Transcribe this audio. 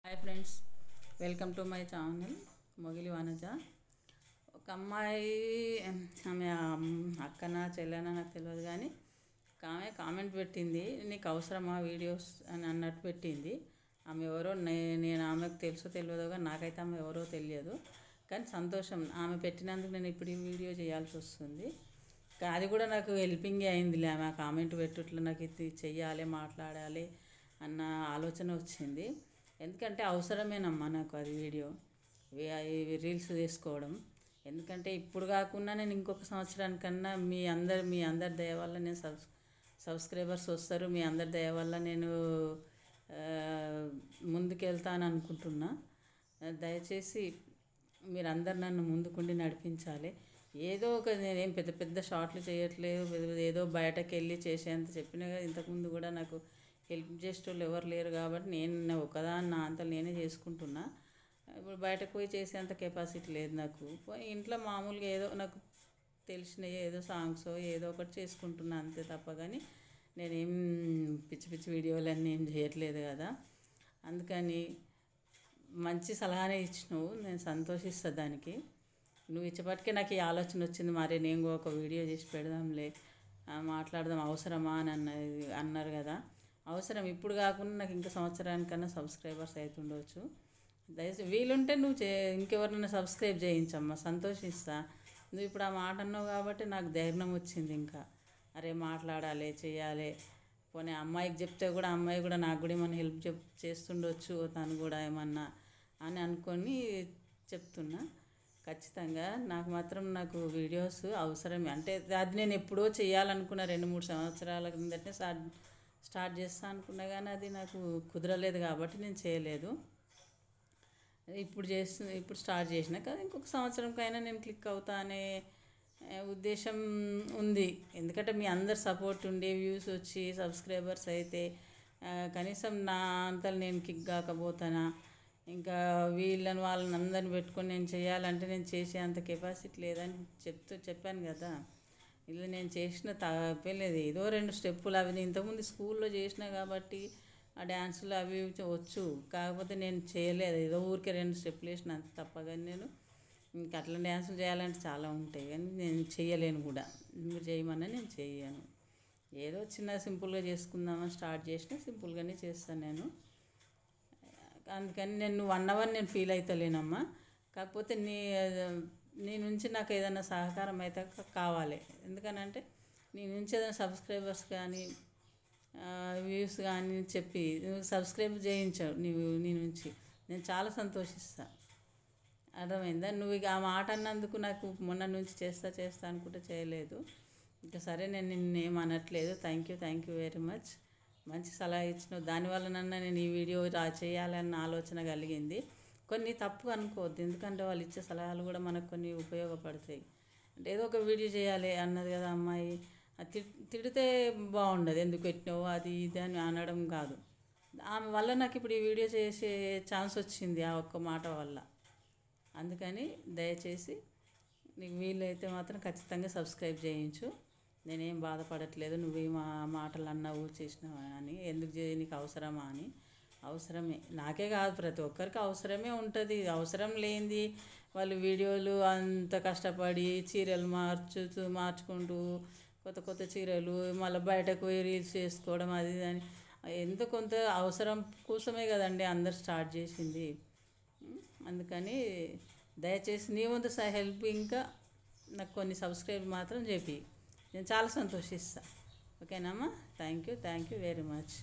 Hi friends, welcome to my channel Mogili Vanaja. ఒక అమ్మాయి, ఆమె అక్కన చెల్లెన నాకు తెలియదు, కానీ ఆమె కామెంట్ పెట్టింది, నీకు అవసరమా వీడియోస్ అని అన్నట్టు పెట్టింది. ఆమె ఎవరో నేను ఆమెకు తెలుసో తెలియదో, కానీ నాకైతే ఆమె ఎవరో తెలియదు. కానీ సంతోషం, ఆమె పెట్టినందుకు నేను ఇప్పుడు ఈ వీడియో చేయాల్సి వస్తుంది. అది కూడా నాకు హెల్పింగే అయిందిలే. ఆమె కామెంట్ పెట్టుట్లో నాకు ఇది చెయ్యాలి, మాట్లాడాలి అన్న ఆలోచన వచ్చింది. ఎందుకంటే అవసరమేనమ్మా నాకు అది వీడియో రీల్స్ చేసుకోవడం. ఎందుకంటే ఇప్పుడు కాకుండా నేను ఇంకొక సంవత్సరానికన్నా మీ అందరి దయ వల్ల నేను సబ్స్క్రైబర్స్ వస్తారు. మీ అందరి దయ వల్ల నేను ముందుకెళ్తాను అనుకుంటున్నా. దయచేసి మీరందరు నన్ను ముందుకుండి నడిపించాలి. ఏదో ఒక, నేనేం పెద్ద పెద్ద షార్ట్లు చేయట్లేదు, ఏదో బయటకు వెళ్ళి చేసేంత చెప్పినా కదా. ఇంతకుముందు కూడా నాకు హెల్ప్ చేసేటోళ్ళు ఎవరు లేరు కాబట్టి నేను ఒకదాన్ని నా అంతా నేనే చేసుకుంటున్నా. ఇప్పుడు బయటకు పోయి చేసేంత కెపాసిటీ లేదు నాకు. ఇంట్లో మామూలుగా ఏదో నాకు తెలిసినవి ఏదో సాంగ్స్ ఏదో ఒకటి చేసుకుంటున్నా అంతే తప్ప, కానీ నేనేం పిచ్చి పిచ్చి వీడియోలన్నీ ఏం చేయట్లేదు కదా. అందుకని మంచి సలహానే ఇచ్చినావు, నేను సంతోషిస్తా దానికి. నువ్వు ఇచ్చేపటికే నాకు ఈ ఆలోచన వచ్చింది, మరి నేను ఒక వీడియో చేసి పెడదాంలే, మాట్లాడదాం, అవసరమా అని అన్నారు కదా. అవసరం, ఇప్పుడు కాకుండా నాకు ఇంకా సంవత్సరానికన్నా సబ్స్క్రైబర్స్ అవుతుండవచ్చు. దయచేసి వీలుంటే నువ్వు ఇంకెవరినైనా సబ్స్క్రైబ్ చేయించమ్మా, సంతోషిస్తా. నువ్వు ఇప్పుడు ఆ మాట అన్నావు కాబట్టి నాకు ధైర్యం వచ్చింది. ఇంకా అరే మాట్లాడాలి, చేయాలి. పోనీ అమ్మాయికి చెప్తే కూడా అమ్మాయి కూడా నాకు కూడా ఏమన్నా హెల్ప్ చేస్తుండొచ్చు, తను కూడా ఏమన్నా అని అనుకొని చెప్తున్నా. ఖచ్చితంగా నాకు వీడియోస్ అవసరమే. అంటే అది నేను ఎప్పుడో చేయాలనుకున్న 2-3 సంవత్సరాల కిందటే స్టార్ట్ చేస్తా అనుకున్నా, కానీ అది నాకు కుదరలేదు కాబట్టి నేను చేయలేదు. ఇప్పుడు స్టార్ట్ చేసిన కదా, ఇంకొక సంవత్సరంకైనా నేను క్లిక్ అవుతా అనే ఉద్దేశం ఉంది. ఎందుకంటే మీ అందరు సపోర్ట్ ఉండి వ్యూస్ వచ్చి సబ్స్క్రైబర్స్ అయితే కనీసం నా అంతలు నేను కిక్ కాకపోతానా. ఇంకా వాళ్ళని అందరిని పెట్టుకొని నేను చేయాలంటే నేను చేసే అంత కెపాసిటీ లేదని చెప్పాను కదా. ఇలా నేను చేసిన తప్పలేదు. ఏదో 2 స్టెప్పులు అవి నేను ఇంతకుముందు స్కూల్లో చేసిన కాబట్టి ఆ డ్యాన్సులు అవి వచ్చు, కాకపోతే నేను చేయలేదు. ఏదో ఊరికే 2 స్టెప్పులు వేసిన అంత తప్ప, కానీ నేను ఇంకా అట్లా డ్యాన్సులు చేయాలంటే చాలా ఉంటాయి, కానీ నేను చేయలేను కూడా. మీరు చేయమన్నా నేను చేయను. ఏదో చిన్న సింపుల్గా చేసుకుందామని స్టార్ట్ చేసిన, సింపుల్గానే చేస్తాను నేను. అందుకని నేను 1 అవర్ నేను ఫీల్ అవుతలేనమ్మా. కాకపోతే నీ నుంచి నాకు ఏదైనా సహకారం అయితే కావాలి. ఎందుకనంటే నీ నుంచి ఏదైనా సబ్స్క్రైబర్స్ కానీ వ్యూస్ కానీ చెప్పి సబ్స్క్రైబ్ చేయించావు నీ నుంచి, నేను చాలా సంతోషిస్తాను. అర్థమైందా? నువ్వు ఇక ఆ మాట అన్నందుకు నాకు మొన్న నుంచి చేస్తా అనుకుంటే చేయలేదు. ఇంకా సరే, నేను నిన్నేం అనట్లేదు. Thank you very much. మంచి సలహా ఇచ్చినావు. దానివల్ల నేను ఈ వీడియో చేయాలన్న ఆలోచన కలిగింది. కొన్ని తప్పు అనుకోవద్దు, ఎందుకంటే వాళ్ళు ఇచ్చే సలహాలు కూడా మనకు కొన్ని ఉపయోగపడతాయి. అంటే ఏదో ఒక వీడియో చేయాలి అన్నది కదా అమ్మాయి, తిడితే బాగుండదు. ఎందుకు పెట్టినావు అది ఇది అని అనడం కాదు. ఆమె వల్ల నాకు ఇప్పుడు ఈ వీడియో చేసే ఛాన్స్ వచ్చింది, ఆ ఒక్క మాట వల్ల. అందుకని దయచేసి నీకు వీలైతే మాత్రం ఖచ్చితంగా సబ్స్క్రైబ్ చేయించు. నేనేం బాధపడట్లేదు, నువ్వేం మాటలు అన్నావు చేసినావా అని. ఎందుకు నీకు అవసరమా అని. అవసరమే, నాకే కాదు ప్రతి ఒక్కరికి అవసరమే ఉంటుంది. అవసరం లేనిది వాళ్ళు వీడియోలు అంత కష్టపడి చీరలు మార్చుకుంటూ కొత్త చీరలు మళ్ళీ బయటకు పోయి రీల్స్ చేసుకోవడం అది అని ఎంత కొంత అవసరం కోసమే కదండి అందరు స్టార్ట్ చేసింది. అందుకని దయచేసి నీ వంతు హెల్ప్ ఇంకా నాకు కొన్ని సబ్స్క్రైబ్ మాత్రం చెప్పి నేను చాలా సంతోషిస్తాను. ఓకేనమ్మా? Thank you very much.